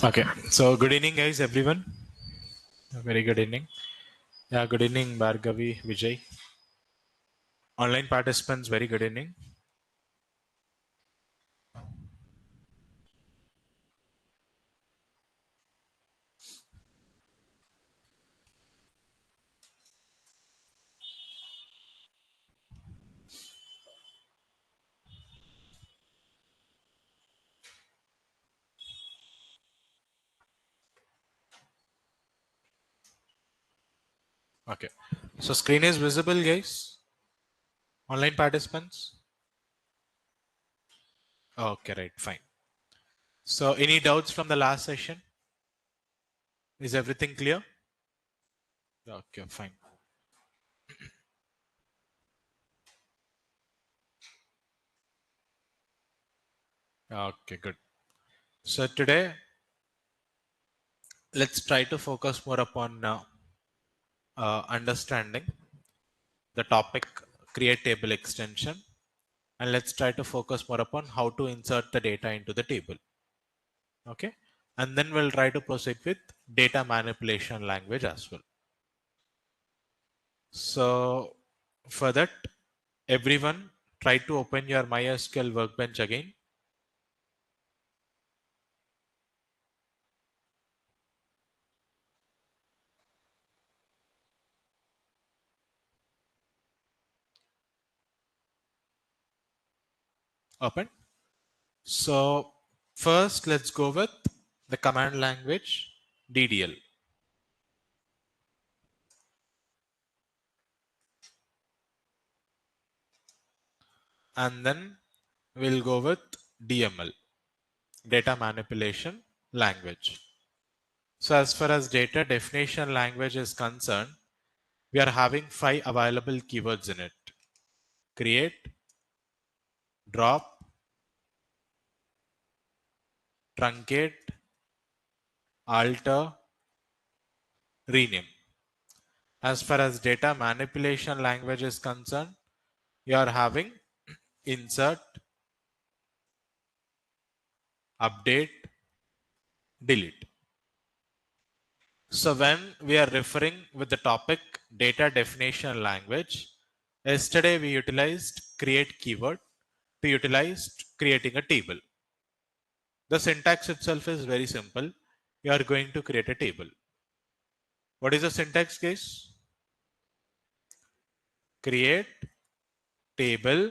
Okay, so good evening, guys, everyone. Very good evening. Yeah, good evening, Bhargavi, Vijay. Online participants, very good evening. Okay, so screen is visible, guys. Online participants. Okay, right, fine. So, any doubts from the last session? Is everything clear? Okay, fine. Okay, good. So today, let's try to focus more upon understanding the topic create table extension, and let's try to focus more upon how to insert the data into the table. Okay, and then we'll try to proceed with data manipulation language as well. So for that, everyone try to open your MySQL workbench again. Open. So first, let's go with the command language DDL. And then we'll go with DML, data manipulation language. So as far as data definition language is concerned, we are having 5 available keywords in it: create, drop, truncate, alter, rename. As far as data manipulation language is concerned, you are having insert, update, delete. So when we are referring with the topic data definition language, yesterday we utilized create keyword to utilize creating a table. The syntax itself is very simple. You are going to create a table. What is the syntax, guys? Create table,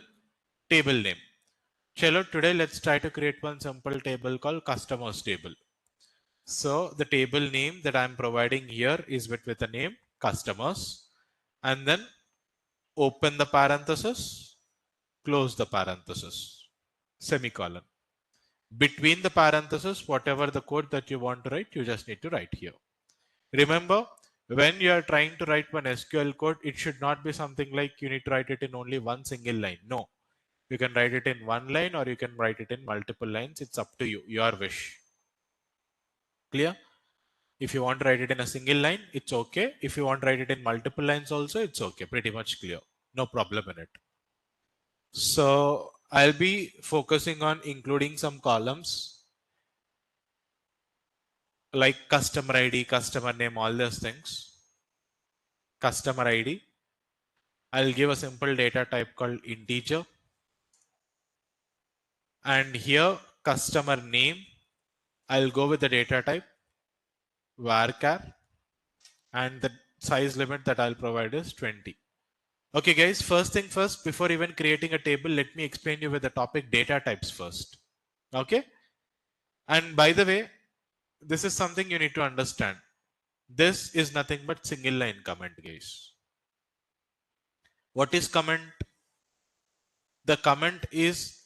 table name. Chalo, today let's try to create one simple table called customers table. So the table name that I'm providing here is with the name customers, and then open the parenthesis, close the parenthesis, semicolon. Between the parentheses, whatever the code that you want to write, you just need to write here. Remember, when you are trying to write one SQL code, it should not be something like you need to write it in only one single line. No, you can write it in one line or you can write it in multiple lines. It's up to you, your wish. Clear? If you want to write it in a single line, it's okay. If you want to write it in multiple lines also, it's okay. Pretty much clear. No problem in it. So I'll be focusing on including some columns like customer ID, customer name, all those things. Customer ID. I'll give a simple data type called integer. And here customer name, I'll go with the data type varchar, and the size limit that I'll provide is 20. Okay guys, first thing first, before even creating a table, let me explain you with the topic data types first. Okay. And by the way, this is something you need to understand. This is nothing but single line comment, guys. What is comment? The comment is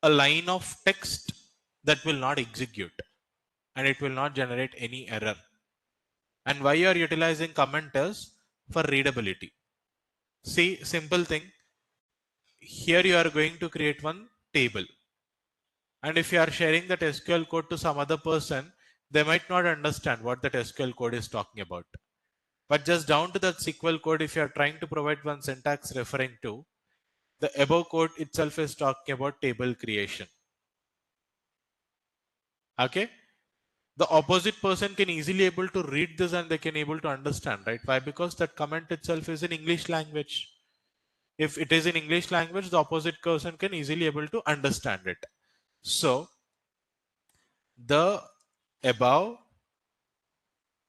a line of text that will not execute and it will not generate any error. And why you are utilizing comment is for readability. See, simple thing. Here you are going to create one table. And if you are sharing that SQL code to some other person, they might not understand what that SQL code is talking about. But just down to that SQL code, if you are trying to provide one syntax referring to, the above code itself is talking about table creation. Okay. the opposite person can easily able to read this and they can able to understand, right? Why? Because that comment itself is in English language. If it is in English language, the opposite person can easily able to understand it. So the above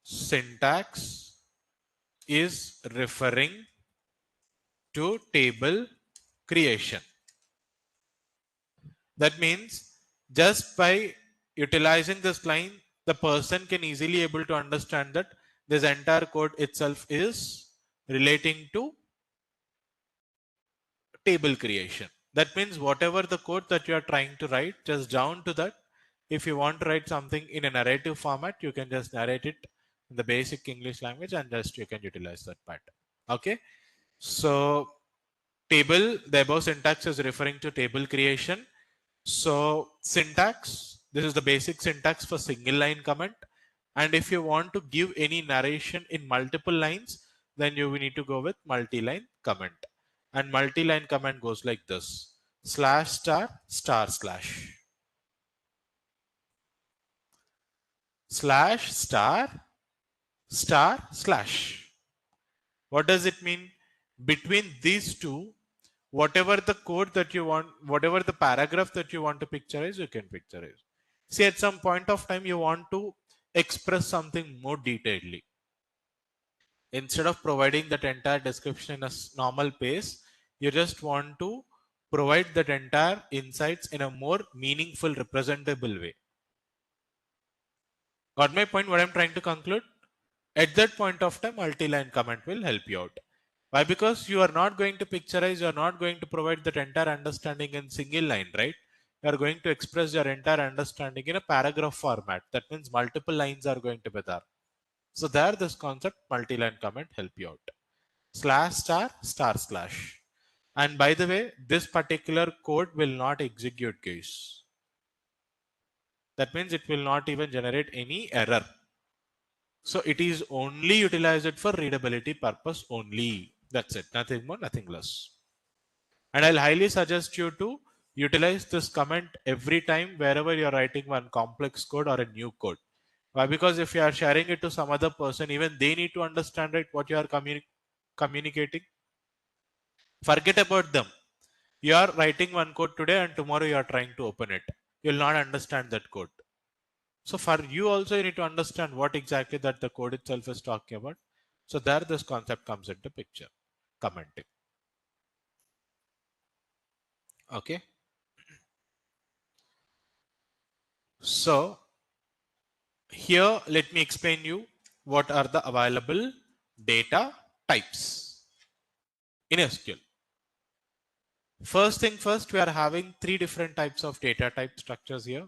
syntax is referring to table creation. That means just by utilizing this line, the person can easily able to understand that this entire code itself is relating to table creation. That means whatever the code that you are trying to write, just down to that. If you want to write something in a narrative format, you can just narrate it in the basic English language and just you can utilize that part. Okay. So table, the above syntax is referring to table creation. So syntax, this is the basic syntax for single line comment. And if you want to give any narration in multiple lines, then you will need to go with multi-line comment. And multi-line comment goes like this: slash star star slash slash star star slash. What does it mean? Between these two, whatever the code that you want, whatever the paragraph that you want to picturize, you can picturize. See, at some point of time, you want to express something more detailedly. Instead of providing that entire description in a normal pace, you just want to provide that entire insights in a more meaningful, representable way. Got my point? What I'm trying to conclude? At that point of time, multi-line comment will help you out. Why? Because you are not going to picturize, you are not going to provide that entire understanding in single line, right? You are going to express your entire understanding in a paragraph format. That means multiple lines are going to be there. So there, this concept multi-line comment help you out. Slash star star slash. And by the way, this particular code will not execute, guys. That means it will not even generate any error. So it is only utilized for readability purpose only. That's it. Nothing more, nothing less. And I'll highly suggest you to utilize this comment every time wherever you're writing one complex code or a new code. Why? Because if you are sharing it to some other person, even they need to understand, right, what you are communicating. Forget about them. You are writing one code today and tomorrow you are trying to open it. You'll not understand that code. So for you also, you need to understand what exactly that the code itself is talking about. So there this concept comes into picture, commenting. Okay. So here, let me explain you what are the available data types in SQL. First thing first, we are having three different types of data type structures here.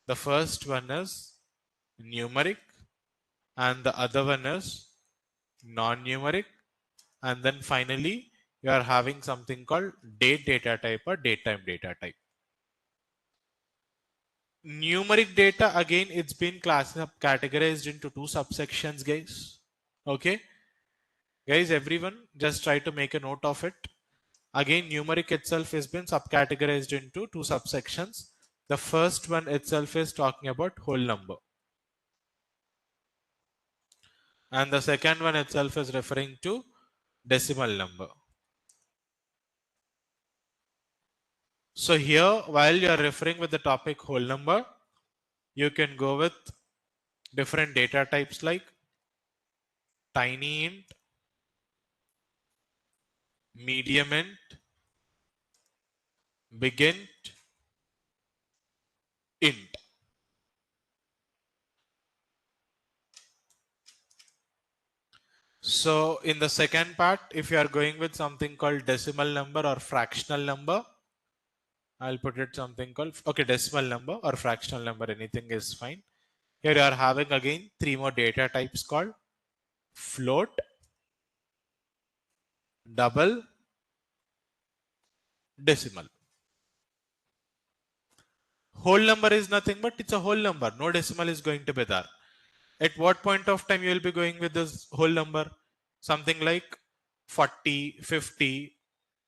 The first one is numeric, and the other one is non-numeric, and then finally you are having something called date data type or datetime data type. Numeric data, again, it's been categorized into two subsections, guys. Okay, guys, everyone just try to make a note of it. Again, numeric itself has been subcategorized into two subsections. The first one itself is talking about whole number, and the second one itself is referring to decimal number. So here, while you are referring with the topic whole number, you can go with different data types like tiny int, medium int, big int, int. So in the second part, if you are going with something called decimal number or fractional number, I'll put it something called, okay, decimal number or fractional number, anything is fine. Here you are having again three more data types called float, double, decimal. Whole number is nothing but it's a whole number. No decimal is going to be there. At what point of time you will be going with this whole number? Something like 40, 50,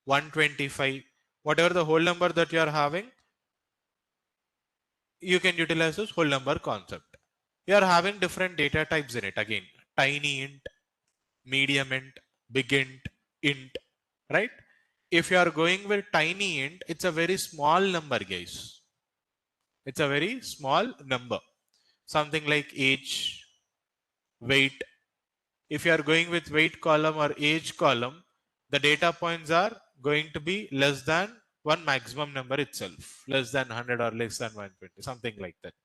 125, whatever the whole number that you are having, you can utilize this whole number concept. You are having different data types in it again. Tiny int, medium int, big int, right? If you are going with tiny int, it's a very small number, guys. It's a very small number. Something like age, weight. If you are going with weight column or age column, the data points are going to be less than one maximum number itself, less than 100 or less than 120, something like that.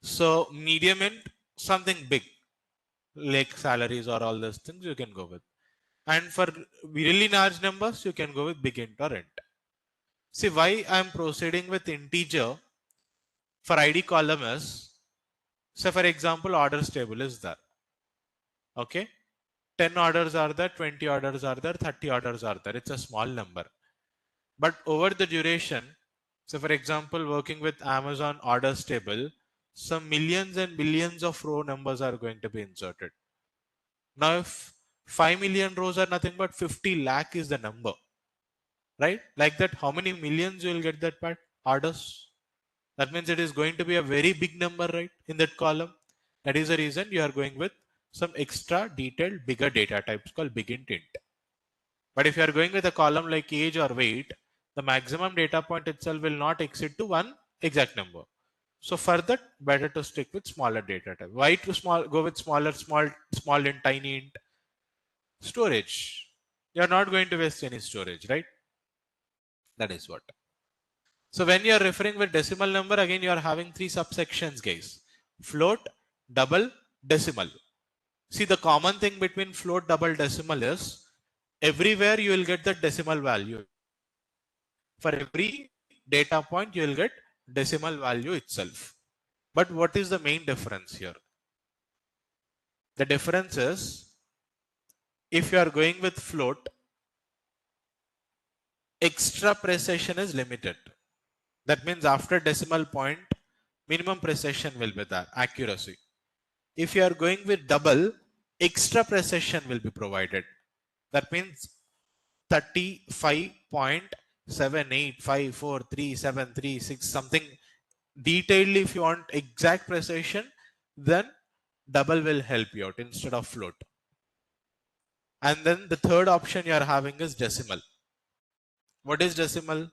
So medium int, something big, like salaries or all those things you can go with. And for really large numbers, you can go with big int or int. See why I am proceeding with integer for ID column is, so for example, orders table is there. Okay. 10 orders are there, 20 orders are there, 30 orders are there. It's a small number. But over the duration, so for example, working with Amazon orders table, some millions and billions of row numbers are going to be inserted. Now, if 5 million rows are nothing but 50 lakh is the number, right? Like that, how many millions you will get that part? Orders. That means it is going to be a very big number, right? In that column. That is the reason you are going with some extra detailed, bigger data types called big int. But if you are going with a column like age or weight, the maximum data point itself will not exceed to one exact number. So for that, better to stick with smaller data type. Why to go with small int, tiny int? Storage. You are not going to waste any storage, right? That is what. So when you are referring with decimal number, again you are having three subsections, guys. Float, double, decimal. See, the common thing between float, double, decimal is everywhere you will get the decimal value. For every data point, you will get decimal value itself. But what is the main difference here? The difference is, if you are going with float, extra precision is limited. That means after decimal point, minimum precision will be there, accuracy. If you are going with double, extra precision will be provided. That means 35.78543736 something detailed. If you want exact precision, then double will help you out instead of float. And then the third option you are having is decimal. What is decimal?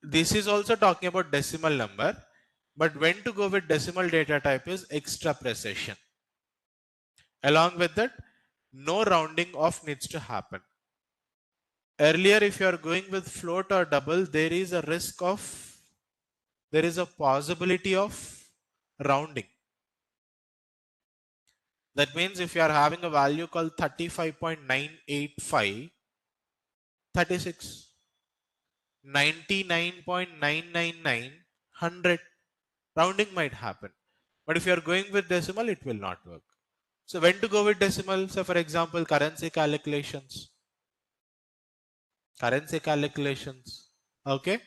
This is also talking about decimal number, but when to go with decimal data type is extra precision. Along with that, no rounding off needs to happen. Earlier, if you are going with float or double, there is a possibility of rounding. That means if you are having a value called 35.985, 36, 99.999, 100, rounding might happen. But if you are going with decimal, it will not work. So when to go with decimal? So for example, currency calculations. Okay.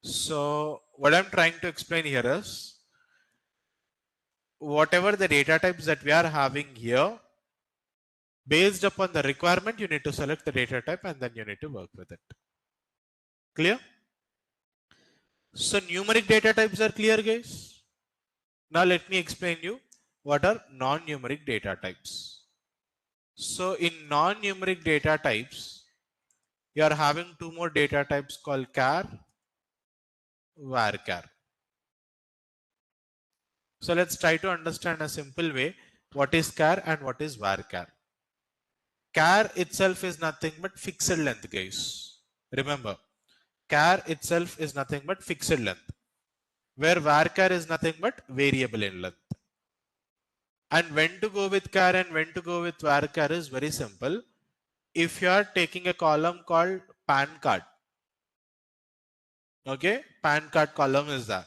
So what I'm trying to explain here is, whatever the data types that we are having here, based upon the requirement, you need to select the data type and then you need to work with it. Clear? So numeric data types are clear, guys. Now let me explain you what are non-numeric data types. So in non-numeric data types, you are having two more data types called char, varchar. So let's try to understand a simple way what is char and what is varchar. Char itself is nothing but fixed length, guys. Remember, char itself is nothing but fixed length, where varchar is nothing but variable in length. And when to go with char and when to go with varchar is very simple. If you are taking a column called PAN card, okay, PAN card column is there.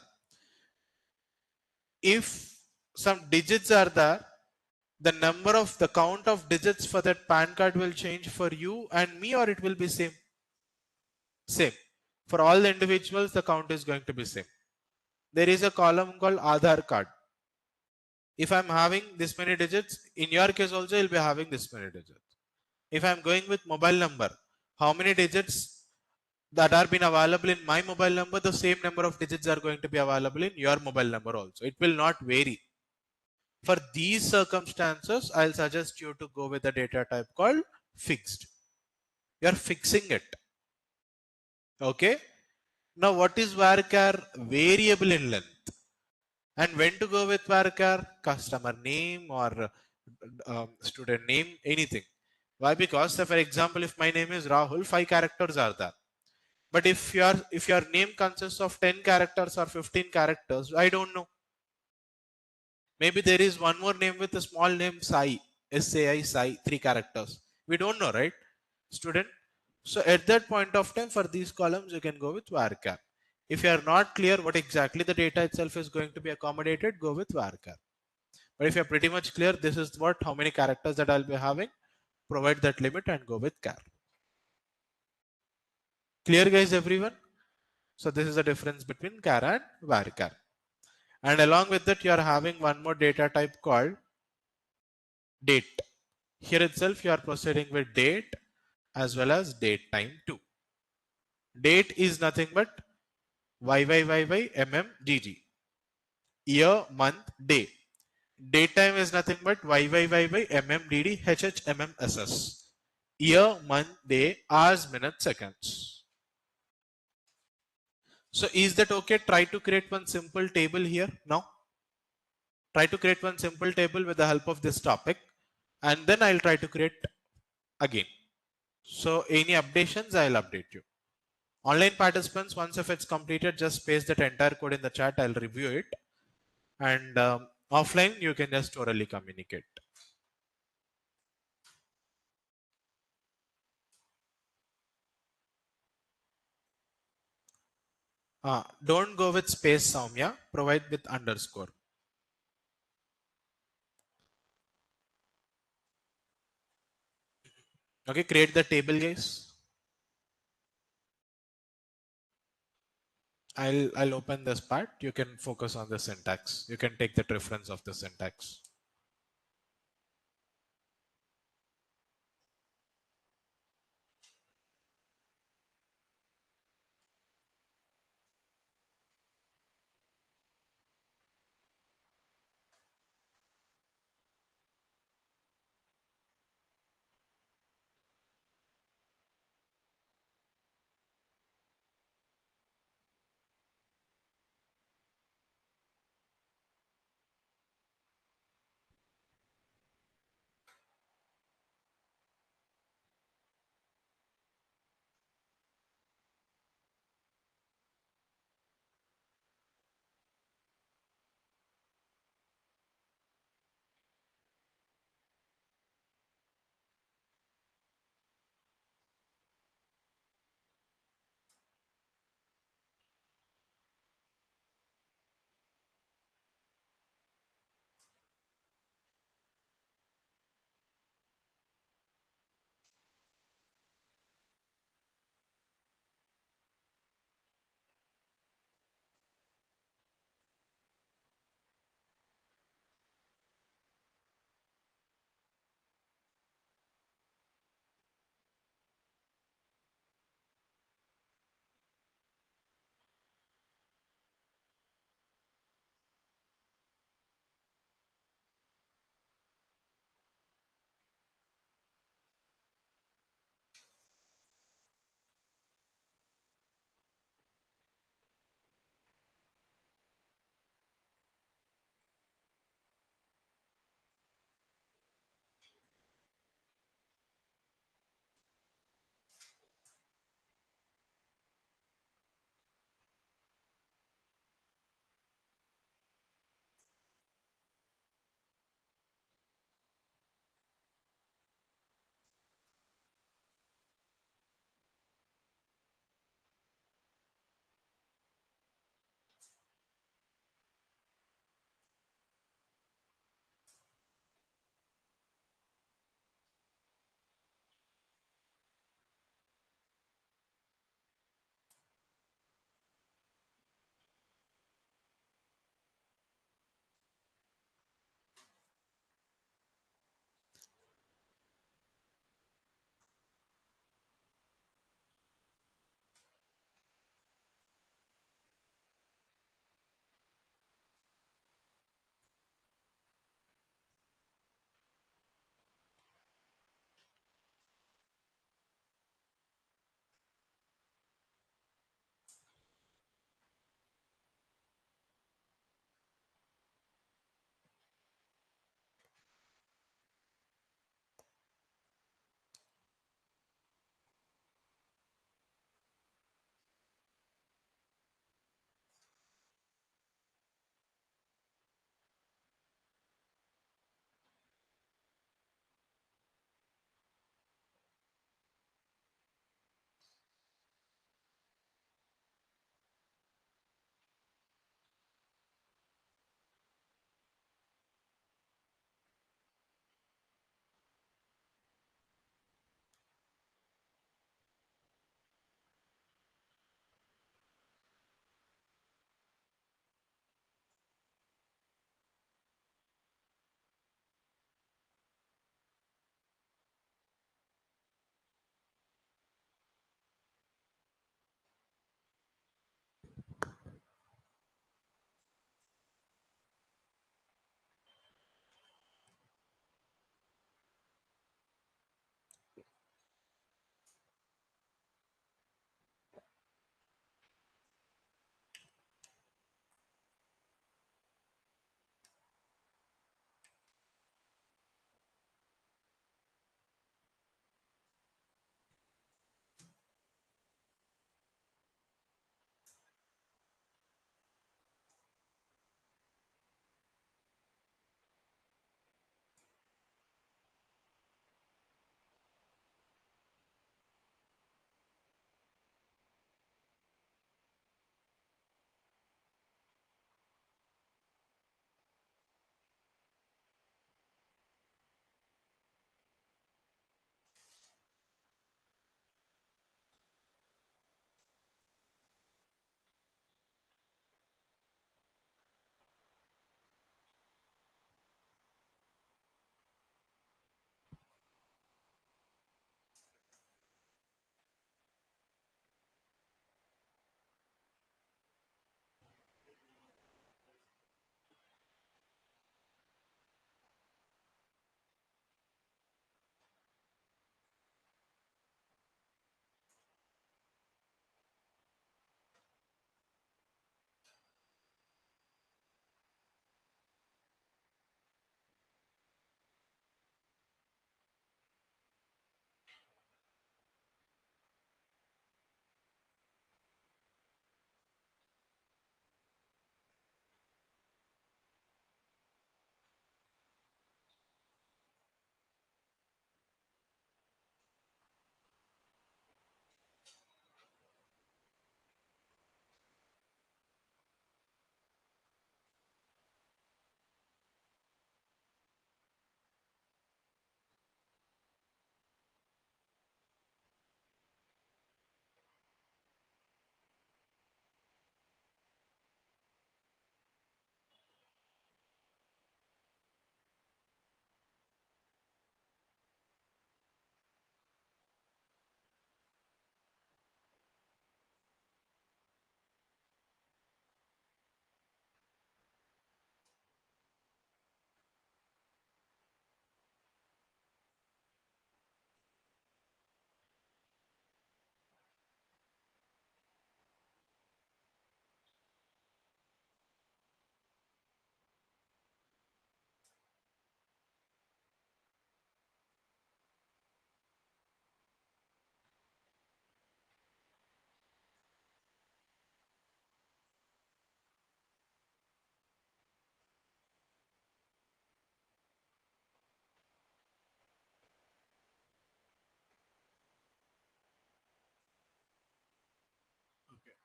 If some digits are there, the count of digits for that PAN card will change for you and me, or it will be same. For all the individuals, the count is going to be same. There is a column called Aadhaar card. If I'm having this many digits, in your case also you'll be having this many digits. If I'm going with mobile number, how many digits that are been available in my mobile number, the same number of digits are going to be available in your mobile number also. It will not vary. For these circumstances, I'll suggest you to go with a data type called fixed. You're fixing it. Okay. Now, what is varchar? Variable in length. And when to go with varchar? Customer name or student name, anything. Why? Because, for example, if my name is Rahul, 5 characters are there. But if your name consists of 10 characters or 15 characters, I don't know. Maybe there is one more name with a small name Sai, SAI Sai, 3 characters. We don't know, right, student? So at that point of time, for these columns, you can go with varchar. If you are not clear what exactly the data itself is going to be accommodated, go with varchar. But if you're pretty much clear, this is what, how many characters that I'll be having, provide that limit and go with char. Clear, guys, everyone? So this is the difference between char and varchar. And along with that, you are having one more data type called date. Here itself, you are proceeding with date as well as date time too. Date is nothing but YYYYMMGG. Year, month, day. Date time is nothing but YYYYMMDD HHMMSS. Year, month, day, hours, minutes, seconds. So is that okay? Try to create one simple table here now. Try to create one simple table with the help of this topic, and then I'll try to create again. So any updations, I'll update you. Online participants, once if it's completed, just paste that entire code in the chat. I'll review it. And offline, you can just orally communicate. Don't go with space, Soumya. Provide with underscore. Okay, create the table, guys. I'll open this part. You can focus on the syntax. You can take the reference of the syntax.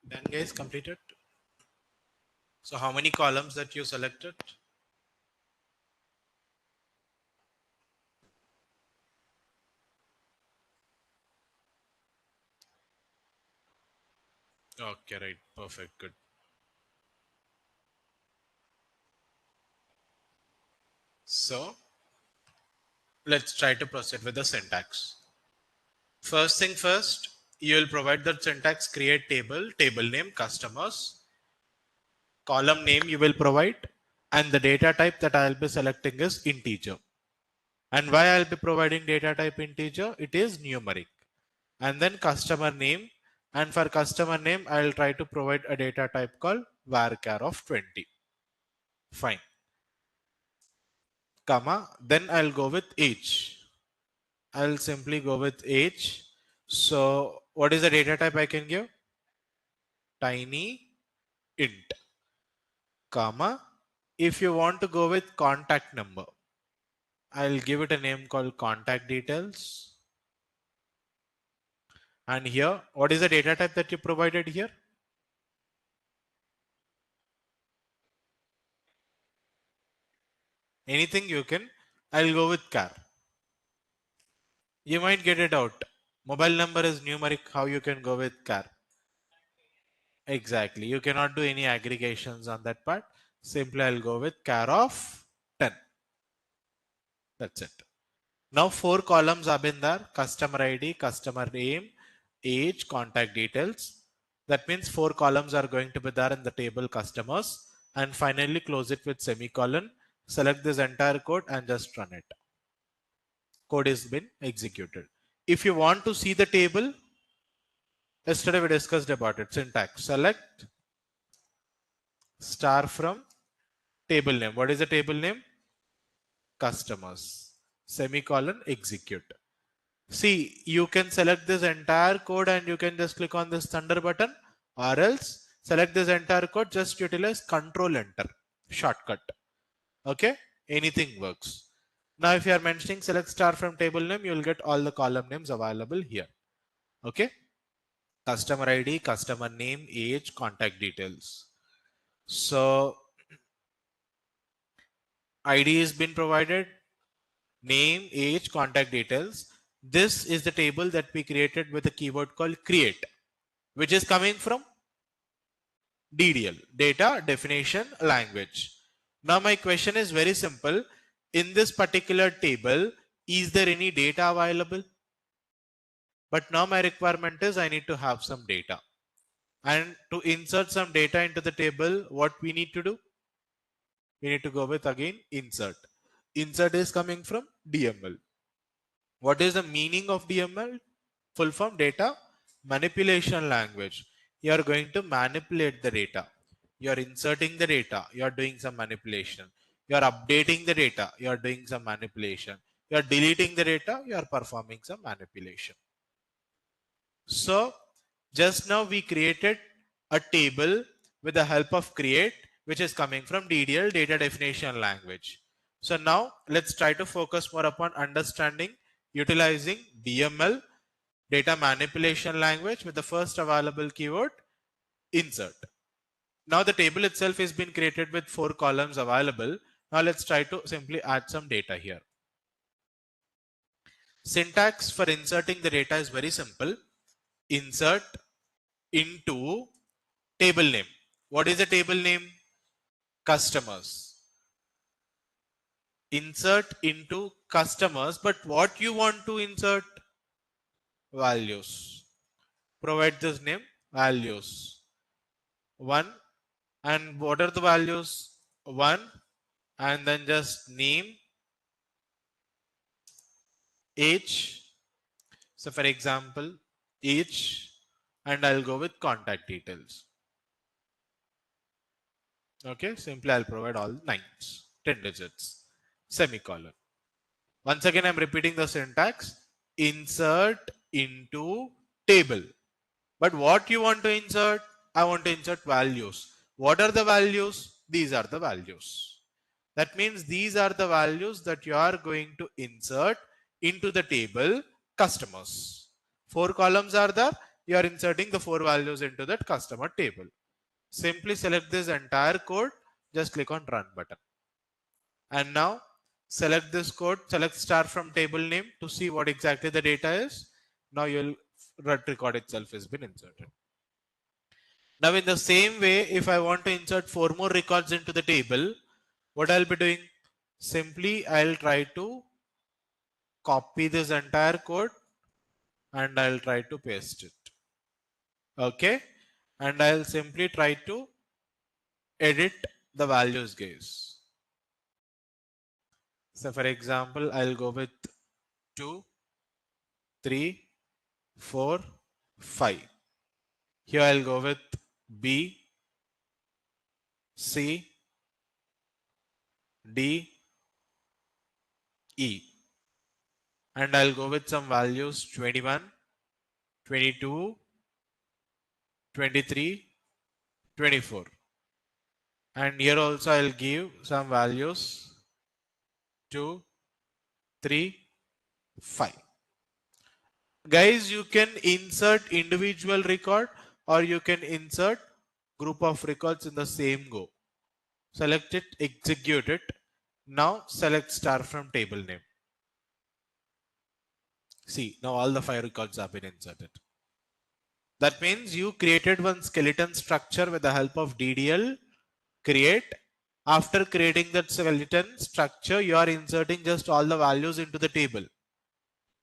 Done guys, completed. So how many columns that you selected? Okay, right. Perfect. Good. So let's try to proceed with the syntax. First thing first, you will provide the syntax create table, table name, customers, column name you will provide, and the data type that I'll be selecting is integer. And why I'll be providing data type integer? It is numeric. And then customer name. And for customer name, I'll try to provide a data type called varchar of 20. Fine. Comma. Then I'll go with age. I'll simply go with age. So what is the data type I can give? Tiny int. Comma. If you want to go with contact number, I'll give it a name called contact details. And here, what is the data type that you provided here? Anything you can. I'll go with car. You might get it out. Mobile number is numeric. How you can go with car? Exactly. You cannot do any aggregations on that part. Simply I'll go with car of 10. That's it. Now 4 columns have been there. Customer ID, customer name, age, contact details. That means 4 columns are going to be there in the table customers. And finally close it with semicolon. Select this entire code and just run it. Code has been executed. If you want to see the table, yesterday we discussed about it. Syntax. Select star from table name. What is the table name? Customers. Semicolon execute. See, you can select this entire code and you can just click on this thunder button, or else select this entire code, just utilize control enter shortcut. Okay, anything works. Now if you are mentioning select star from table name, you will get all the column names available here. Okay, customer ID, customer name, age, contact details. So ID has been provided, name, age, contact details. This is the table that we created with a keyword called create, which is coming from DDL, data definition language. Now my question is very simple. In this particular table, is there any data available? But now my requirement is I need to have some data. And to insert some data into the table, what we need to do? We need to go with again insert. Insert is coming from DML. What is the meaning of DML? Full form data manipulation language. You are going to manipulate the data. You are inserting the data. You are doing some manipulation. You are updating the data. You are doing some manipulation. You are deleting the data. You are performing some manipulation. So just now we created a table with the help of create, which is coming from DDL, data definition language. So now let's try to focus more upon understanding utilizing DML, data manipulation language, with the first available keyword insert. Now the table itself has been created with 4 columns available. Now let's try to simply add some data here. Syntax for inserting the data is very simple. Insert into table name. What is the table name? Customers. Insert into customers, but what you want to insert? Values. Provide this name, values. 1. And what are the values? 1. And then just name, age. So for example, age, and I'll go with contact details. Okay, simply I'll provide all 9s, 10 digits, semicolon. Once again, I'm repeating the syntax. Insert into table. But what you want to insert? I want to insert values. What are the values? These are the values. That means these are the values that you are going to insert into the table customers. 4 columns are there. you are inserting the 4 values into that customer table. Simply select this entire code, just click on run button. And now select this code, select star from table name to see what exactly the data is. Now your record itself has been inserted. Now in the same way, if I want to insert 4 more records into the table, what I'll be doing? Simply I'll try to copy this entire code and I'll try to paste it. Okay. And I'll simply try to edit the values, guys. So for example, I'll go with 2, 3, 4, 5. Here I'll go with B, C, D, E. And I'll go with some values 21, 22, 23, 24. And here also I'll give some values 2, 3, 5. Guys, you can insert individual record or you can insert group of records in the same go. Select it, execute it. Now select star from table name. See, now all the 5 records have been inserted. That means you created one skeleton structure with the help of DDL create. After creating that skeleton structure, you are inserting just all the values into the table.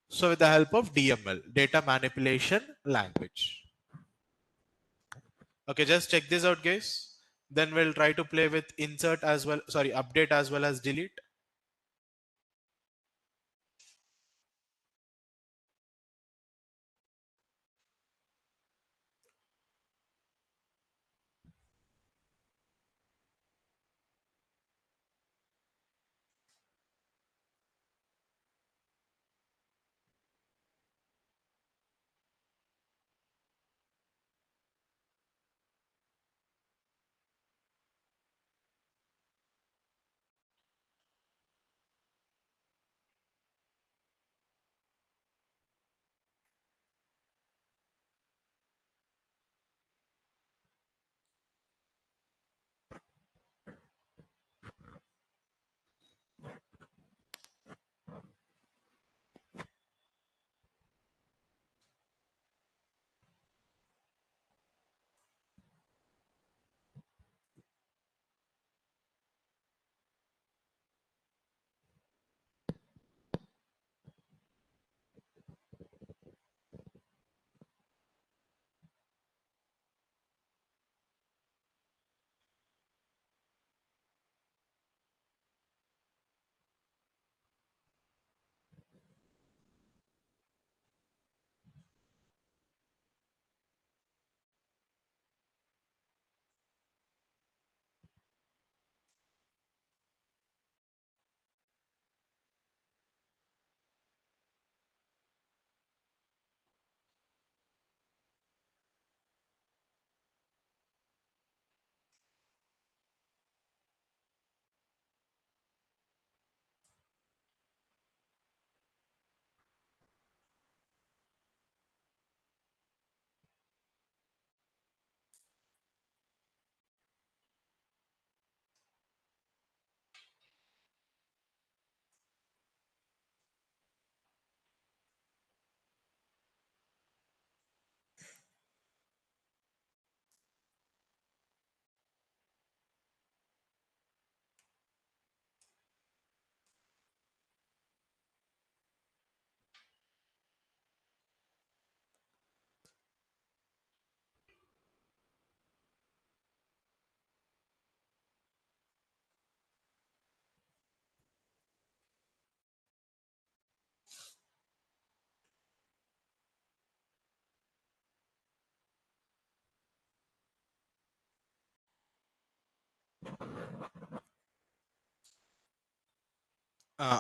So with the help of DML, data manipulation language. Okay, just check this out, guys. Then we'll try to play with insert as well, sorry, update as well as delete.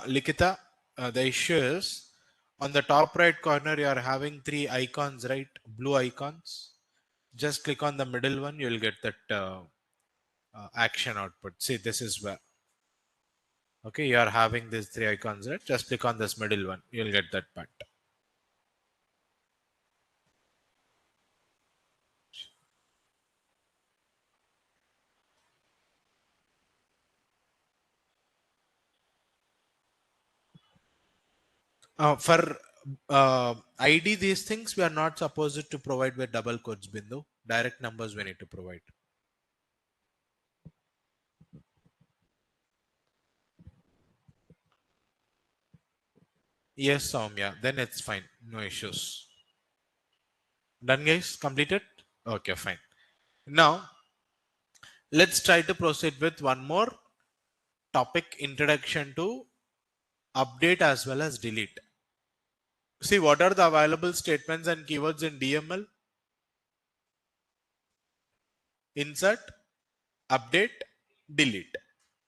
Likita, the issue is on the top right corner, you are having 3 icons, right? Blue icons. Just click on the middle one, you'll get that action output. See, this is where. Okay, you are having these 3 icons, right? Just click on this middle one, you'll get that part. For ID, these things we are not supposed to provide with double quotes, Bindu. Direct numbers we need to provide. Yes, Soumya, then it's fine. No issues. Done, guys? Completed? Okay, fine. Now, let's try to proceed with one more topic, introduction to update as well as delete. See, what are the available statements and keywords in DML? Insert, update, delete.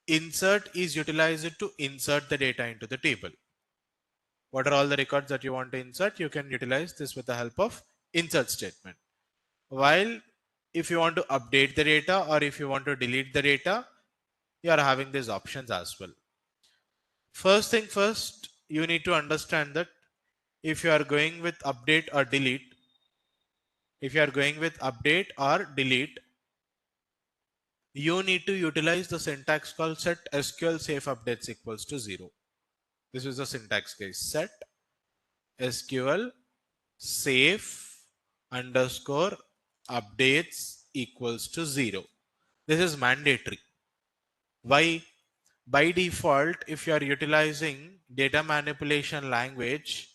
Insert is utilized to insert the data into the table. What are all the records that you want to insert? You can utilize this with the help of insert statement. While if you want to update the data or if you want to delete the data, you are having these options as well. First thing first, you need to understand that if you are going with update or delete, you need to utilize the syntax called set SQL safe updates equals to 0. This is the syntax, guys. Set SQL safe underscore updates equals to 0. This is mandatory. Why? By default, if you are utilizing data manipulation language,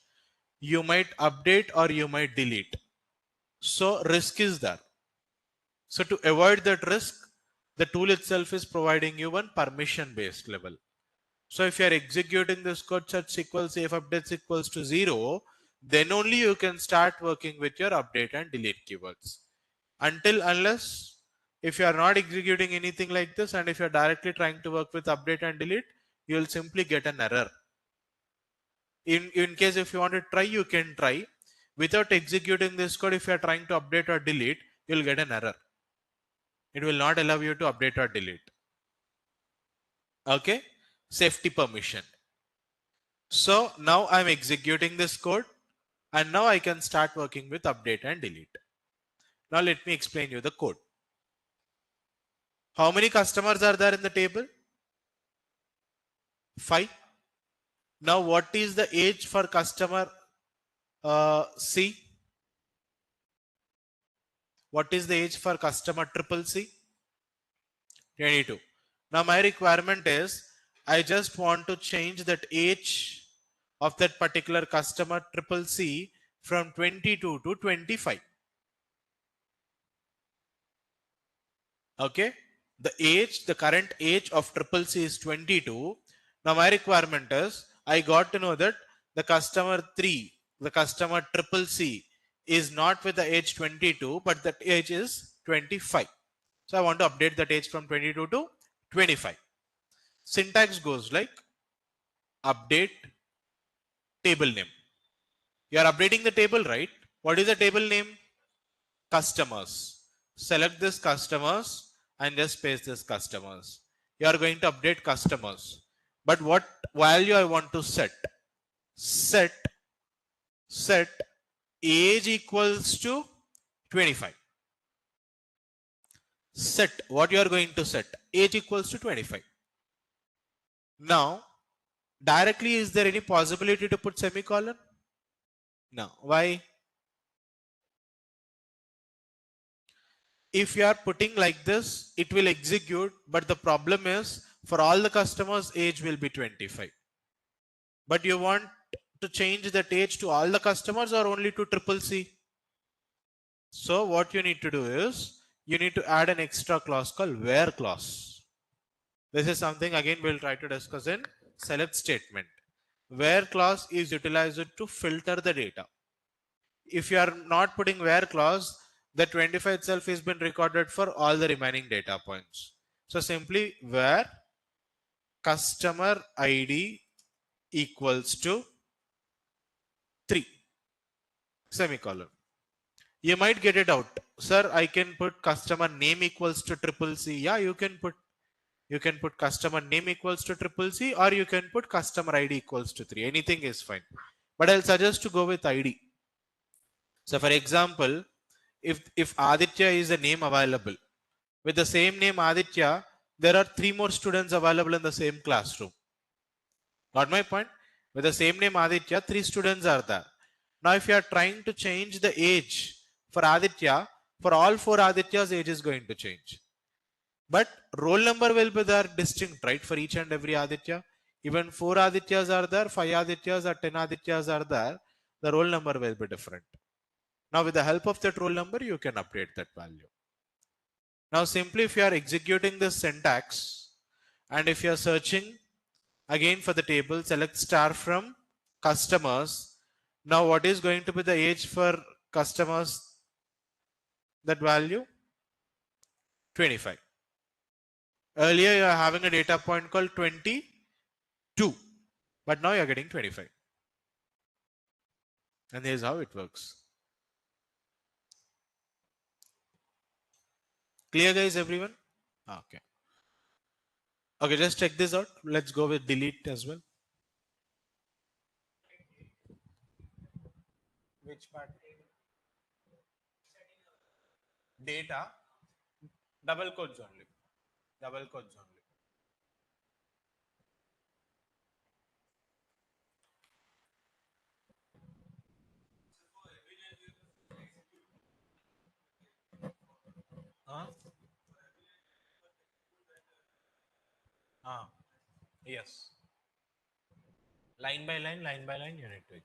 you might update or you might delete. So risk is there. So to avoid that risk, the tool itself is providing you one permission based level. So if you are executing this code such SQL safe updates equals to 0, then only you can start working with your update and delete keywords. Unless if you are not executing anything like this and if you are directly trying to work with update and delete, you will simply get an error. In case if you want to try, you can try. Without executing this code, if you are trying to update or delete, you will get an error. It will not allow you to update or delete. Okay, safety permission. So now I'm executing this code and now I can start working with update and delete. Now let me explain you the code. How many customers are there in the table? 5. Now what is the age for customer C? What is the age for customer triple C? 22. Now my requirement is I just want to change that age of that particular customer triple C from 22 to 25. Okay, the current age of triple C is 22. Now my requirement is I got to know that the customer triple C is not with the age 22, but that age is 25. So I want to update that age from 22 to 25. Syntax goes like update table name. You are updating the table, right? What is the table name? Customers. Select this customers and just paste this customers. You are going to update customers. But what value I want to set? Set age equals to 25. Set what you are going to set? Age equals to 25. Now, directly is there any possibility to put semicolon? No. Why? If you are putting like this, it will execute, but the problem is for all the customers, age will be 25. But you want to change that age to all the customers or only to triple C? So what you need to do is you need to add an extra clause called where clause. This is something again we'll try to discuss in select statement. Where clause is utilized to filter the data. If you are not putting where clause, the 25 itself has been recorded for all the remaining data points. So simply where customer ID equals to 3 semicolon. You might get it out. Sir, I can put customer name equals to triple C. Yeah, you can put customer name equals to triple C or you can put customer ID equals to 3. Anything is fine. But I'll suggest to go with ID. So for example, if Aditya is a name available, with the same name Aditya, there are 3 more students available in the same classroom. Got my point? With the same name Aditya, 3 students are there. Now, if you are trying to change the age for Aditya, for all 4 Adityas, age is going to change. But roll number will be there distinct, right? For each and every Aditya. Even 4 Adityas are there, 5 Adityas or 10 Adityas are there. The roll number will be different. Now, with the help of that roll number, you can update that value. Now, simply if you are executing this syntax and if you are searching again for the table, select star from customers. Now, what is going to be the age for customers? That value 25. Earlier, you are having a data point called 22, but now you are getting 25. And here's how it works. Clear, guys, everyone? Okay. Okay, just check this out. Let's go with delete as well. Which part? Data. Double quotes only. Double quotes only. Huh? Yes. Line by line, you need to.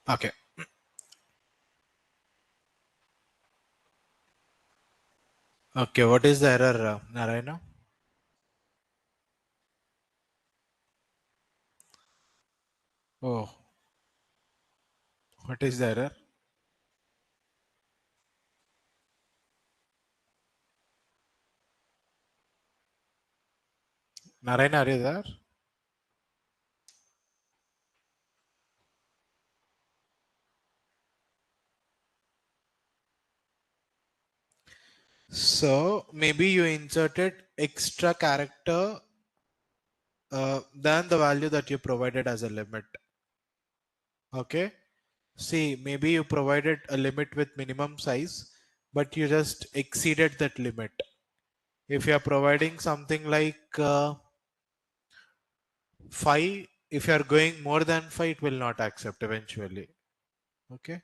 Okay. Okay, what is the error, Narayana? Oh, what is the error? Narayana, are you there? So maybe you inserted extra character than the value that you provided as a limit. Okay. See, maybe you provided a limit with minimum size, but you just exceeded that limit. If you are providing something like 5, if you are going more than 5, it will not accept eventually. Okay.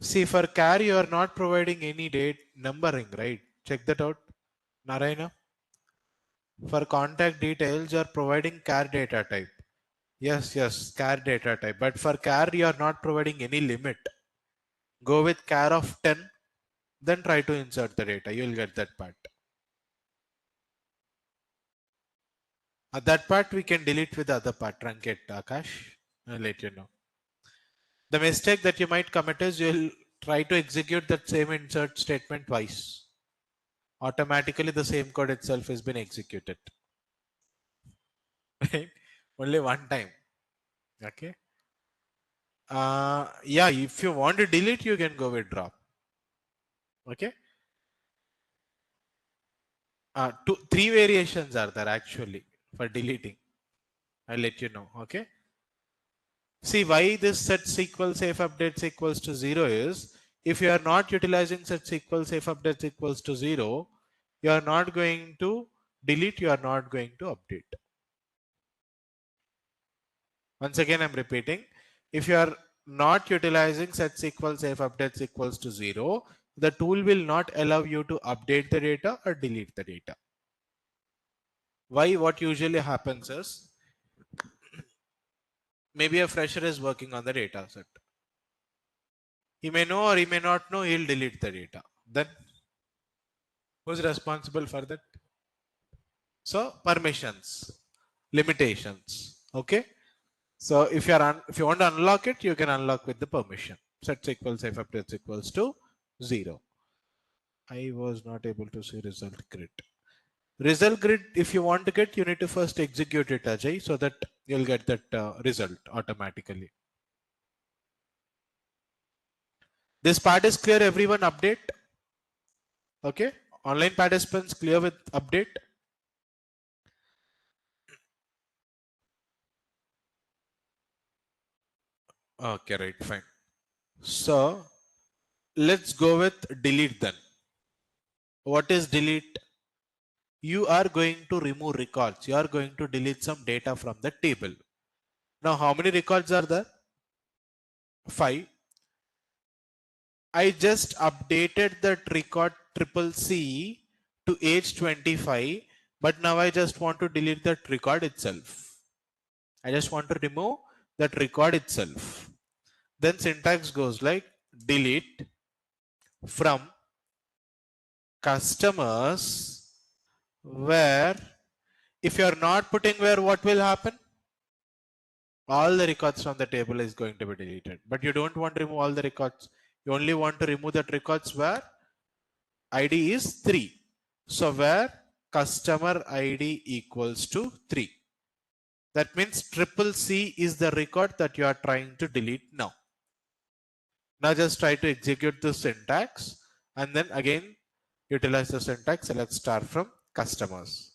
See, for char, you are not providing any date numbering, right? Check that out, Narayana. For contact details, you are providing char data type. Yes, char data type. But for char, you are not providing any limit. Go with char of 10, then try to insert the data. You will get that part. That part we can delete with the other part, truncate, Akash. I'll let you know. The mistake that you might commit is you'll try to execute that same insert statement twice. Automatically, the same code itself has been executed. Right? Only one time. Okay. Yeah, if you want to delete, you can go with drop. Okay. Three variations are there actually for deleting. I'll let you know. Okay. See why this set equals safe updates equals to 0 is if you are not utilizing set equals safe updates equals to 0, you are not going to delete, you are not going to update. Once again, I'm repeating. If you are not utilizing set equals safe updates equals to 0, the tool will not allow you to update the data or delete the data. Why? What usually happens is maybe a fresher is working on the data set. He may know or he may not know, he'll delete the data. Then who's responsible for that? So permissions, limitations. Okay. So if you want to unlock it, you can unlock with the permission. Set equals safe updates equals to 0. I was not able to see result grid. Result grid, if you want to get, you need to first execute it, Ajay, so that you'll get that result automatically. This part is clear, everyone update. Okay. Online participants clear with update. Okay, right, fine. So let's go with delete then. What is delete? You are going to remove records. You are going to delete some data from the table. Now, how many records are there? 5. I just updated that record triple C to age 25, but now I just want to delete that record itself. I just want to remove that record itself. Then syntax goes like delete from customers where if you are not putting where, what will happen? All the records from the table is going to be deleted. But you don't want to remove all the records. You only want to remove that records where ID is 3. So where customer ID equals to 3. That means triple C is the record that you are trying to delete now. Now just try to execute the syntax and then again utilize the syntax, select star from customers.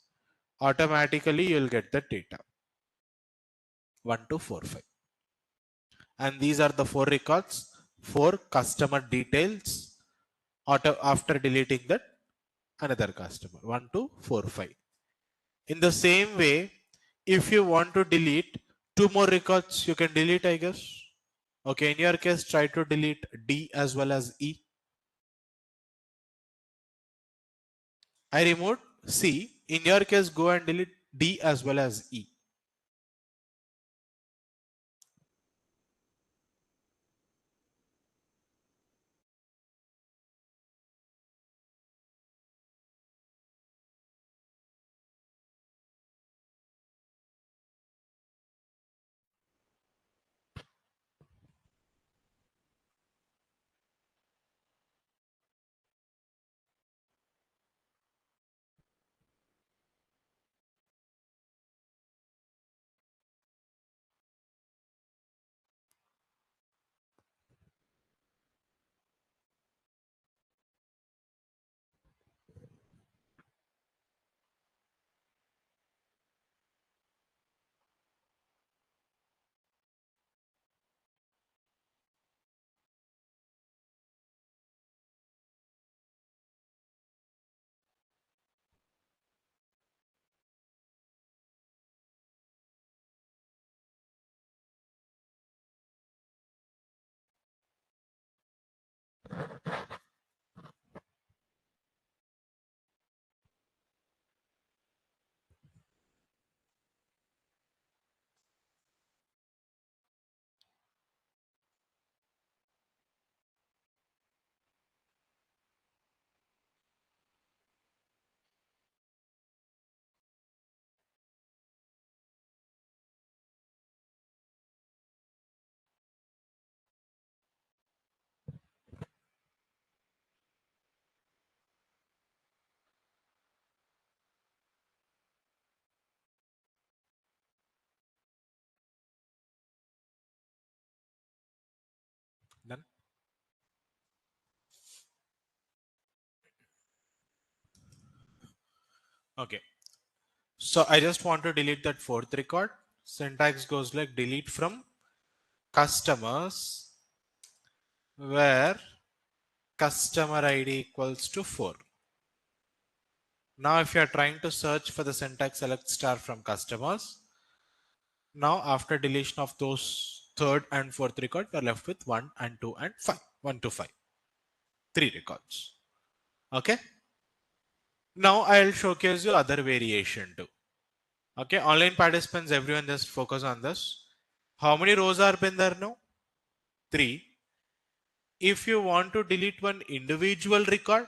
Automatically you'll get the data 1 to 4 5. And these are the 4 records for customer details after deleting that another customer 1 to 4 5. In the same way, if you want to delete 2 more records, you can delete, I guess. Okay, in your case, try to delete D as well as E. I removed C. In your case, go and delete D as well as E. Okay. So I just want to delete that fourth record. Syntax goes like delete from customers where customer ID equals to 4. Now if you are trying to search for the syntax select star from customers, now after deletion of those third and fourth record, we are left with 1 and 2 and 5. 1 to 5. 3 records. Okay. Now I'll showcase you other variation too. Okay. Online participants, everyone just focus on this. How many rows are been there now? 3. If you want to delete one individual record,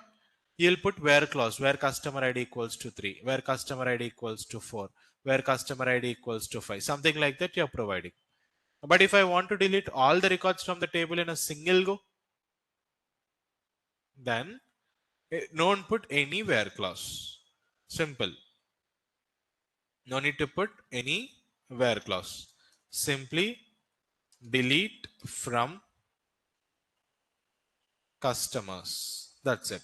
you'll put where clause, where customer ID equals to 3, where customer ID equals to 4, where customer ID equals to 5, something like that you're providing. But if I want to delete all the records from the table in a single go, then don't put any where clause. Simple. No need to put any where clause. Simply delete from customers. That's it.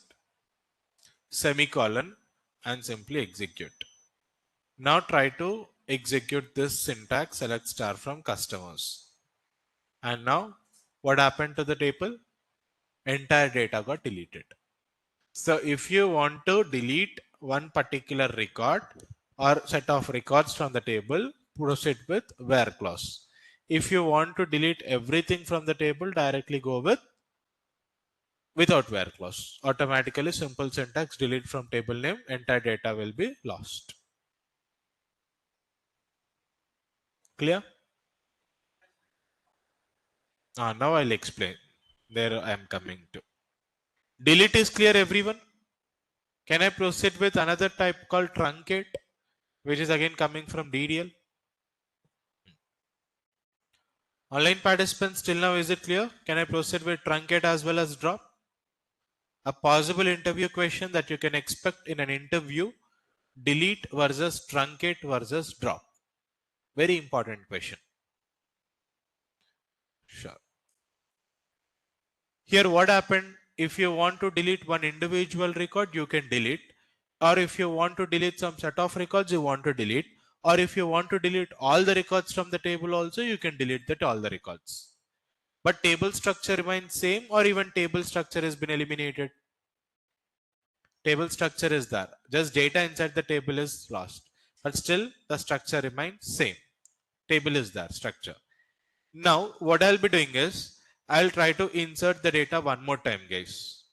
Semicolon and simply execute. Now try to execute this syntax select star from customers. And now what happened to the table? Entire data got deleted. So if you want to delete one particular record or set of records from the table, proceed with where clause. If you want to delete everything from the table, directly go with without where clause. Automatically simple syntax delete from table name, entire data will be lost. Clear? Now I'll explain. There I am coming to. Delete is clear, everyone. Can I proceed with another type called truncate, which is again coming from DDL? Online participants, till now is it clear? Can I proceed with truncate as well as drop? A possible interview question that you can expect in an interview: delete versus truncate versus drop. Very important question. Sure. Here what happened, if you want to delete one individual record, you can delete. Or if you want to delete some set of records, you want to delete. Or if you want to delete all the records from the table also, you can delete that all the records. But table structure remains same, or even table structure has been eliminated. Table structure is there. Just data inside the table is lost. But still the structure remains same. Table is there, structure. Now what I'll be doing is, I'll try to insert the data one more time, guys.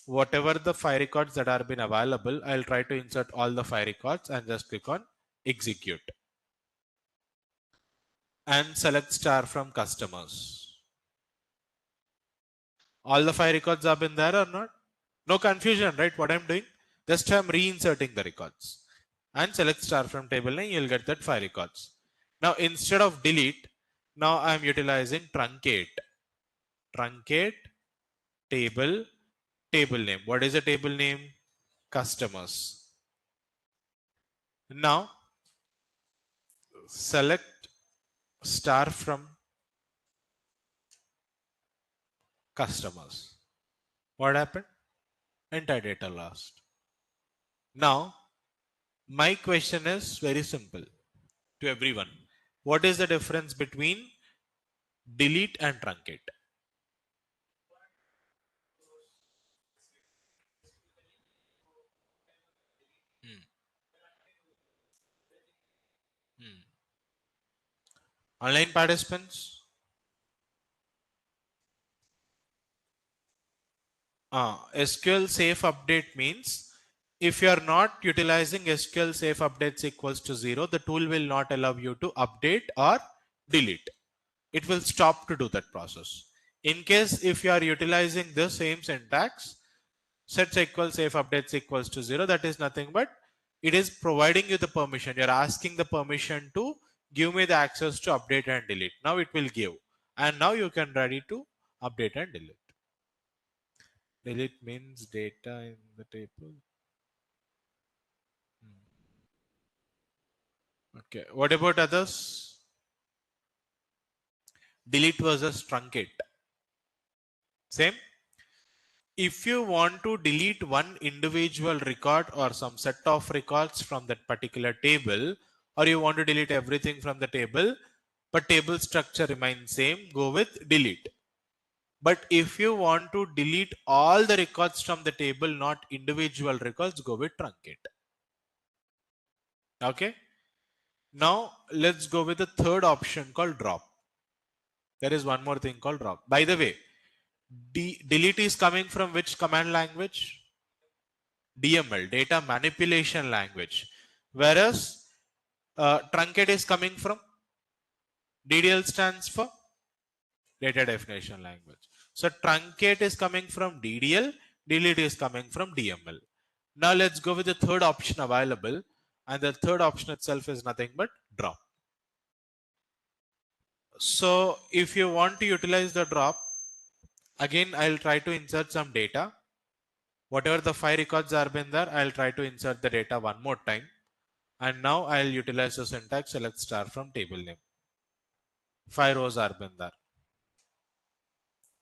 Whatever the 5 records that are been available, I'll try to insert all the 5 records and just click on execute. And select star from customers. All the 5 records have been there or not? No confusion, right? What I'm doing? Just I'm reinserting the records. And select star from table name, you'll get that 5 records. Now instead of delete, now I'm utilizing truncate. Truncate table name. What is the table name? Customers. Now select star from customers. What happened? Entire data lost. Now my question is very simple to everyone. What is the difference between delete and truncate? Hmm. Hmm. Online participants? SQL safe update means if you are not utilizing SQL safe updates equals to 0, the tool will not allow you to update or delete. It will stop to do that process. In case if you are utilizing the same syntax, set SQL safe updates equals to 0, that is nothing but it is providing you the permission. You are asking the permission to give me the access to update and delete. Now it will give. And now you can ready to update and delete. Delete means data in the table. Okay. What about others? Delete versus truncate. Same. If you want to delete one individual record or some set of records from that particular table, or you want to delete everything from the table, but table structure remains same, go with delete. But if you want to delete all the records from the table, not individual records, go with truncate. Okay. Now let's go with the third option called drop. There is one more thing called drop. By the way, delete is coming from which command language? DML, data manipulation language. Whereas truncate is coming from DDL, stands for data definition language. So truncate is coming from DDL, delete is coming from DML. Now let's go with the third option available, and the third option itself is nothing but drop. So if you want to utilize the drop, again I'll try to insert some data. Whatever the 5 records are been there, I'll try to insert the data one more time. And now I'll utilize the syntax. Select star from table name. 5 rows are been there.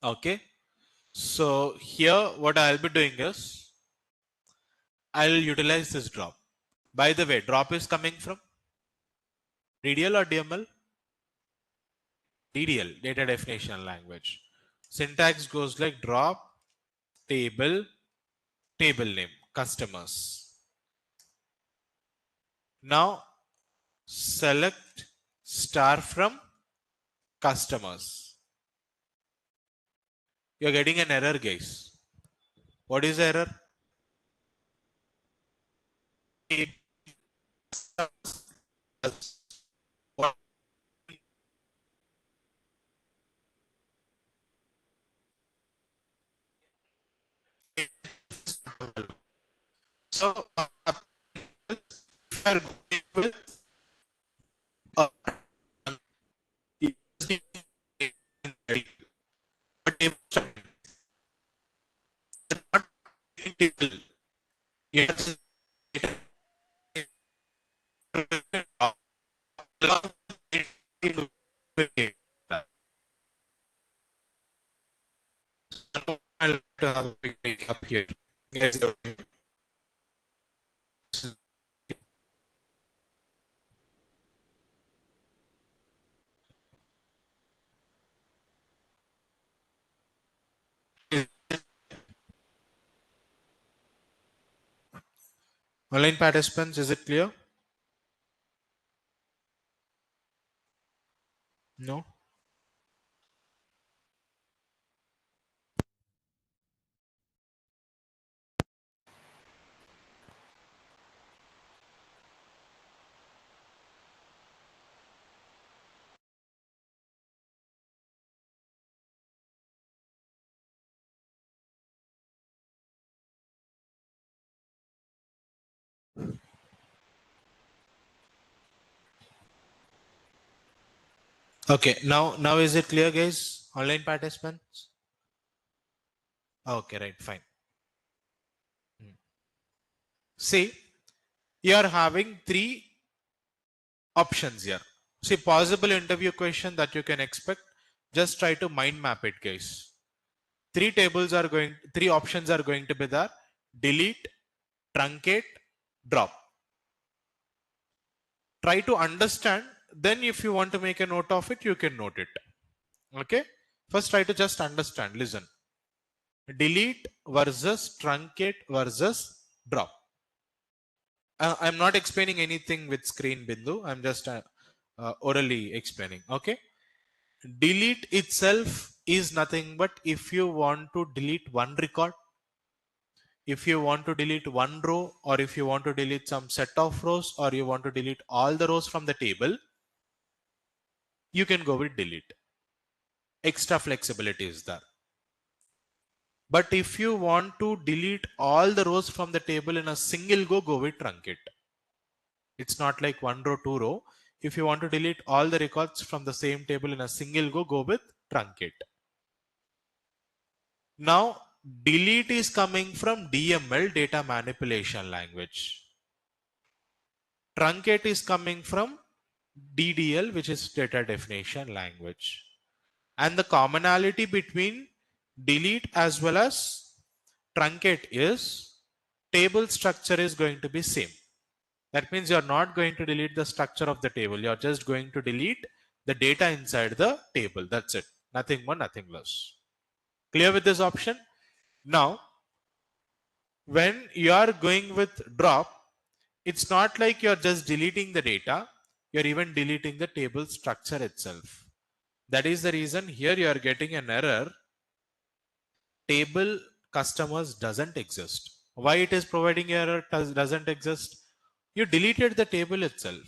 Okay. So here what I'll be doing is I'll utilize this drop. By the way, drop is coming from DDL or DML? DDL, data definition language. Syntax goes like drop table name customers. Now select star from customers. You're getting an error, guys. What is the error? So, if I go with yes, I'll have a big up here. Yes. Online participants, is it clear? No. Okay. Now is it clear, guys? Online participants. Okay. Right. Fine. See, you are having 3 options here. See, possible interview question that you can expect. Just try to mind map it, guys. 3 options are going to be there: delete, truncate, drop. Try to understand. Then if you want to make a note of it, you can note it. Okay. First, try to just understand. Listen. Delete versus truncate versus drop. I'm not explaining anything with screen, Bindu. I'm just orally explaining. Okay. Delete itself is nothing but if you want to delete one record, if you want to delete one row, or if you want to delete some set of rows, or you want to delete all the rows from the table, you can go with delete. Extra flexibility is there. But if you want to delete all the rows from the table in a single go with truncate. It's not like one row, 2 row. If you want to delete all the records from the same table in a single go with truncate. Now, delete is coming from DML, data manipulation language. Truncate is coming from DDL, which is data definition language. And the commonality between delete as well as truncate is table structure is going to be same. That means you're not going to delete the structure of the table. You're just going to delete the data inside the table. That's it. Nothing more, nothing less. Clear with this option? Now, when you are going with drop, it's not like you're just deleting the data. You're even deleting the table structure itself. That is the reason here you are getting an error. Table customers doesn't exist. Why it is providing error doesn't exist? You deleted the table itself.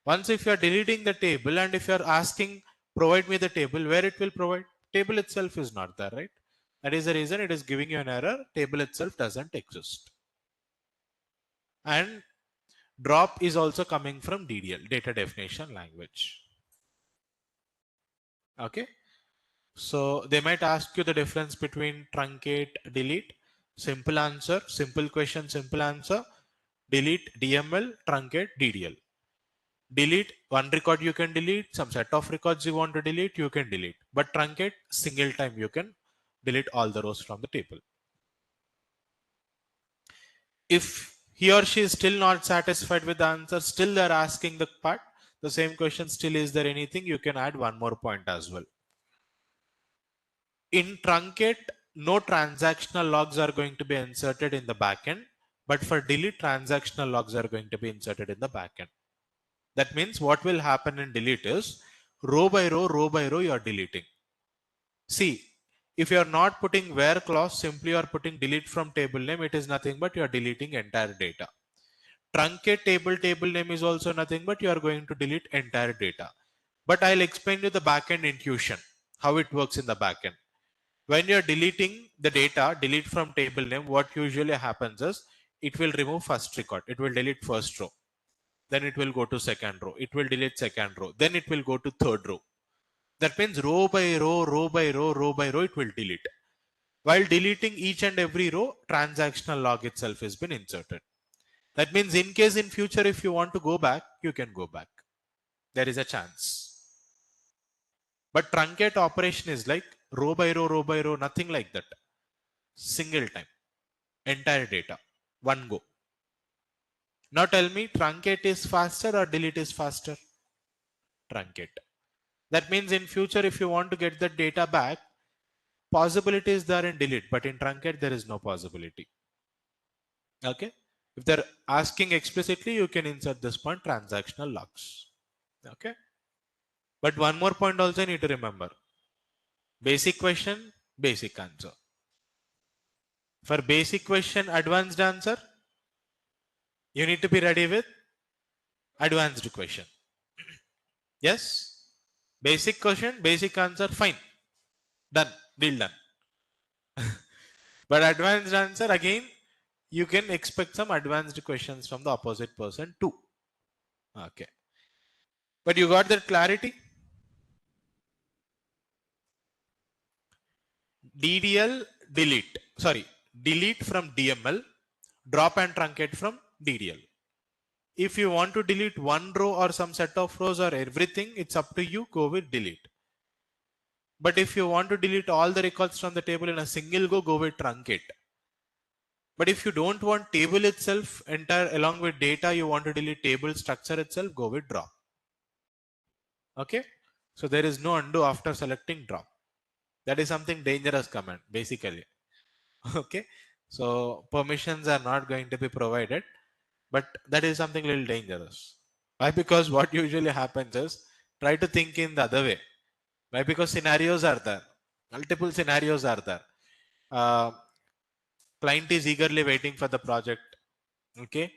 Once if you are deleting the table and if you are asking provide me the table, where it will provide? Table itself is not there, right? That is the reason it is giving you an error. Table itself doesn't exist. And drop is also coming from DDL, data definition language. Okay. So they might ask you the difference between truncate, delete. Simple answer, simple question, simple answer. Delete DML, truncate DDL. Delete one record you can delete, some set of records you want to delete, you can delete. But truncate, single time you can delete all the rows from the table. If he or she is still not satisfied with the answer, still they're asking the part, the same question still, is there anything, you can add one more point as well. In truncate, no transactional logs are going to be inserted in the backend, but for delete, transactional logs are going to be inserted in the backend. That means what will happen in delete is row by row you are deleting. See, if you are not putting where clause, simply you are putting delete from table name, it is nothing but you are deleting entire data. Truncate table name is also nothing but you are going to delete entire data. But I'll explain you the backend intuition, how it works in the backend. When you're deleting the data, delete from table name, what usually happens is it will remove first record. It will delete first row. Then it will go to second row. It will delete second row. Then it will go to third row. That means row by row, it will delete. While deleting each and every row, transactional log itself has been inserted. That means in case in future, if you want to go back, you can go back. There is a chance. But truncate operation is like row by row, nothing like that. Single time, entire data, one go. Now tell me, truncate is faster or delete is faster? Truncate. That means in future, if you want to get the data back, possibility is there in delete, but in truncate, there is no possibility. Okay. If they're asking explicitly, you can insert this point, transactional logs. Okay. But one more point also you need to remember. Basic question, basic answer. For basic question, advanced answer, you need to be ready with advanced question. Yes. Basic question, basic answer, fine. Done. Deal done. But advanced answer, again, you can expect some advanced questions from the opposite person too. Okay. But you got that clarity? DDL, delete. Sorry, delete from DML, drop and truncate from DDL. If you want to delete one row or some set of rows or everything, it's up to you, go with delete. But if you want to delete all the records from the table in a single go with truncate. But if you don't want table itself entire along with data, you want to delete table structure itself, go with drop. Okay. So there is no undo after selecting drop. That is something dangerous command basically. Okay. So permissions are not going to be provided, but that is something a little dangerous. Why? Because what usually happens is try to think in the other way. Why? Because scenarios are there. Multiple scenarios are there. Client is eagerly waiting for the project. Okay.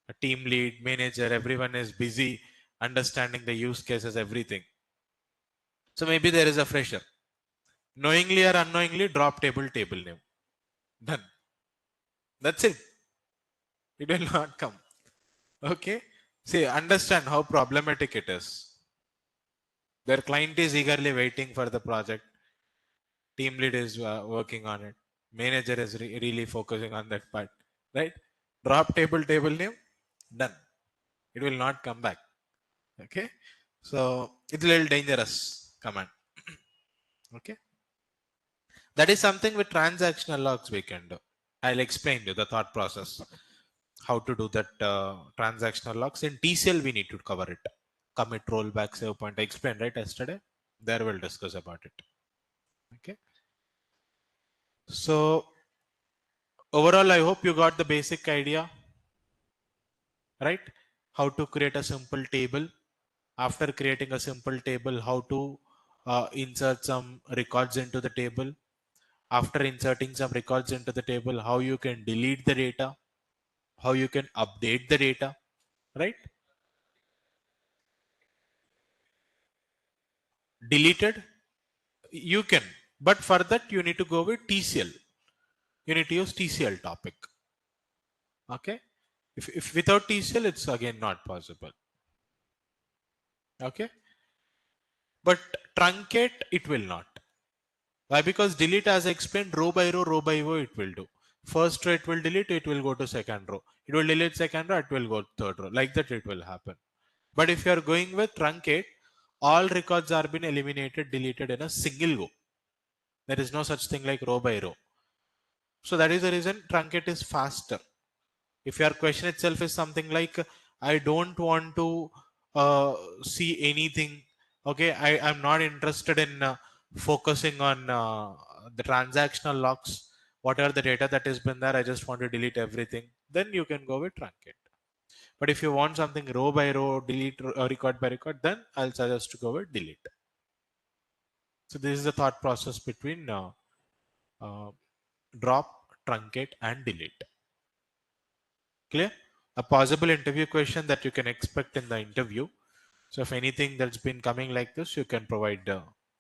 A team lead, manager, everyone is busy understanding the use cases, everything. So maybe there is a fresher. Knowingly or unknowingly, drop table name. Done. That's it. It will not come. Okay. See, understand how problematic it is. Their client is eagerly waiting for the project. Team lead is working on it. Manager is really focusing on that part. Right? Drop table name. Done. It will not come back. Okay. So it's a little dangerous command. Okay. That is something with transactional logs we can do. I'll explain you the thought process, how to do that transactional logs. In TCL, we need to cover it. Commit, rollback, save point. I explained right yesterday. There we'll discuss about it. Okay. So overall, I hope you got the basic idea, right? How to create a simple table. After creating a simple table, how to insert some records into the table. After inserting some records into the table, how you can delete the data, how you can update the data, right? Deleted, you can, but for that you need to go with TCL. You need to use TCL topic. Okay. If without TCL, it's again not possible. Okay. But truncate, it will not. Why? Because delete, as I explained, row by row, it will do. First row, it will delete, it will go to second row. It will delete second row, it will go to third row. Like that, it will happen. But if you are going with truncate, all records are been eliminated, deleted in a single go. There is no such thing like row by row. So that is the reason truncate is faster. If your question itself is something like, I don't want to see anything, okay, I'm not interested in focusing on the transactional logs, whatever the data that has been there, I just want to delete everything, then you can go with truncate. But if you want something row by row, delete record by record, then I'll suggest to go with delete. So this is the thought process between uh, drop, truncate, and delete. Clear? A possible interview question that you can expect in the interview. So if anything that's been coming like this, you can provide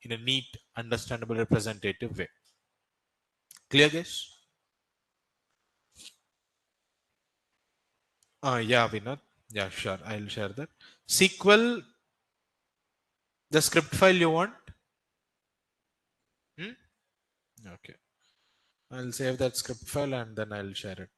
in a neat, understandable, representative way. Clear, guys? Yeah, Vinod. Yeah, sure. I'll share that. SQL, the script file you want? Hmm? Okay. I'll save that script file and then I'll share it.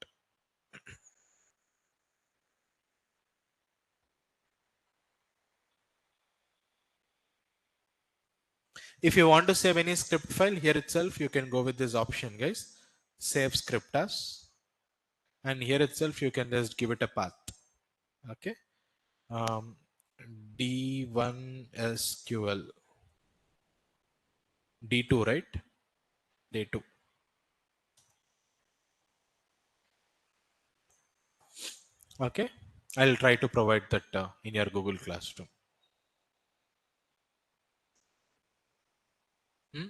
If you want to save any script file here itself, you can go with this option, guys. Save script as. And here itself, you can just give it a path. Okay. Um, D1 SQL. D2, right? D2. Okay. I'll try to provide that in your Google Classroom. Hmm?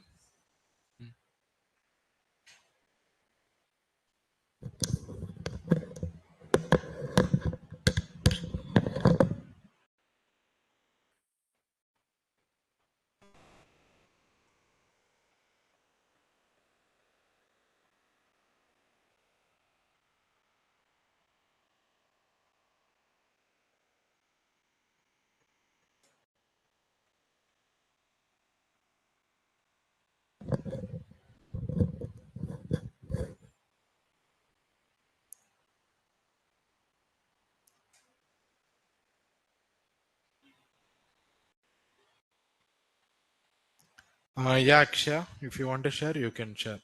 Yeah, Akshay, if you want to share, you can share.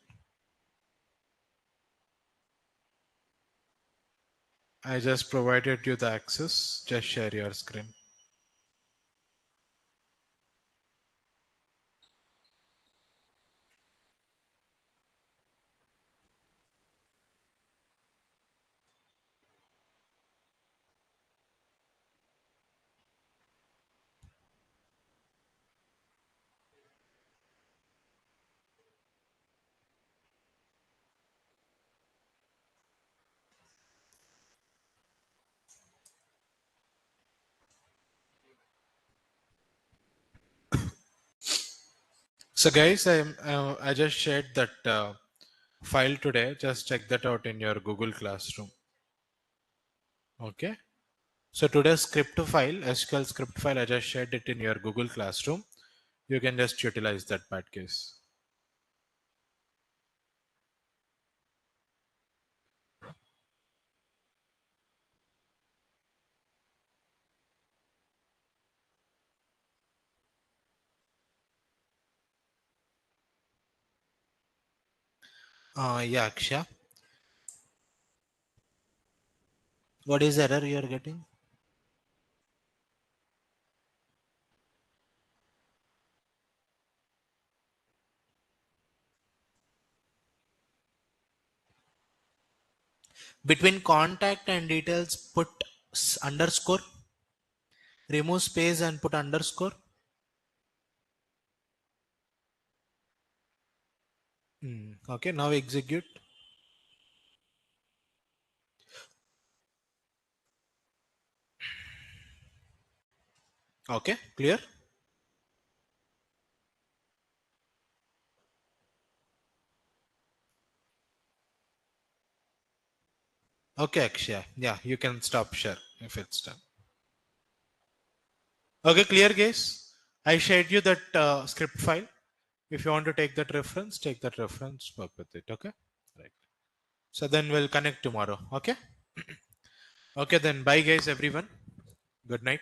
I just provided you the access. Just share your screen. So, guys, I just shared that file today. Just check that out in your Google Classroom. Okay. So today's script file, SQL script file, I just shared it in your Google Classroom. You can just utilize that bad case. Yeah, Aksha. What is the error you are getting? Between contact and details, put underscore. Remove space and put underscore. Okay, now execute. Okay, clear? Okay, Akshay. Yeah, you can stop share if it's done. Okay, clear, guys. I shared you that script file. If you want to take that reference, take that reference, work with it. Okay, right. So then we'll connect tomorrow. Okay. Okay, then bye, guys, everyone. Good night.